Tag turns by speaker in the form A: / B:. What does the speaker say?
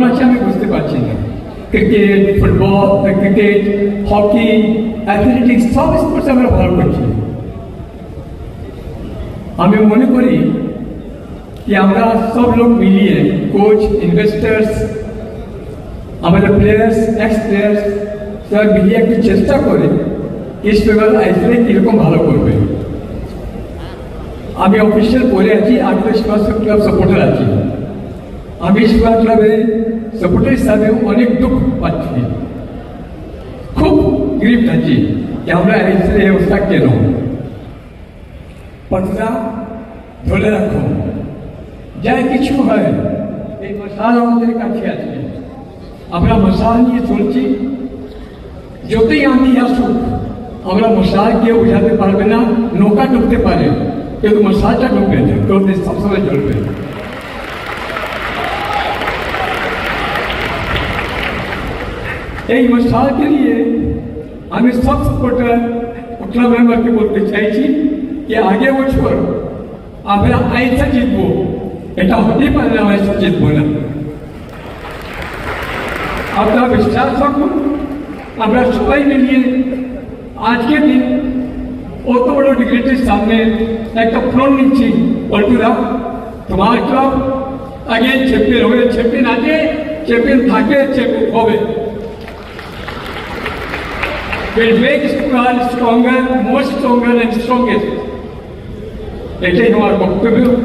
A: আছে আমি বুঝতে পারছি না। Cricket, football, cricket, hockey, athletics সব স্পোর্টস আমরা ভালো করছি। আমি মনে করি कि আমরা सब लोग मिलिए कोच, इन्वेस्टर्स, हमारे प्लेयर्स, एक्स प्लेयर्स सब मिलिए একটু চেষ্টা করে ইস্ট বেঙ্গল আইপিএল কিরকম ভালো করবে। আমি অফিসিয়াল বলে আছি, আমি তো ইস্টবেঙ্গল ক্লাব সাপোর্টার আছি। আমি ইস্টবেঙ্গল ক্লাবের সাপোর্টার হিসাবে অনেক দুঃখ পাচ্ছি, খুব গ্রিফট আছি যে আমরা আইপিএল এই অবস্থা কেন। পাতলা ধরে রাখো, যা কিছু হয় এই মশাল আমাদের কাছে আছে, আমরা মশাল নিয়ে চলছি। যতই আঁধি আসুক আমরা মশাল কেউ বোঝাতে পারবে না। নৌকা ডুবতে পারে কিন্তু মশালটা ডুববে না, তো সবসময় চলবে। এই মশালকে নিয়ে আমি সব সাপোর্টার ক্লাব মেম্বারকে বলতে চাইছি যে আগে বছর আমরা আইসা জিতবো, এটা হতেই পারে না আইসা জিতবো না। আপনারা বিশ্বাস রাখুন, আমরা সবাই মিলিয়ে আজকের দিন অত বড় ডিগ্রিটির সামনে একটা ফ্লোর নিচ্ছি। পল্টুরা, তোমার ক্লাব আগে চ্যাম্পিয়ন হবে, চ্যাম্পিয়ন আছে, চ্যাম্পিয়ন থাকে, চ্যাম্পিয়ন হবে। will make Istanbul stronger, more stronger and strongest. এটাই আমার বক্তব্য।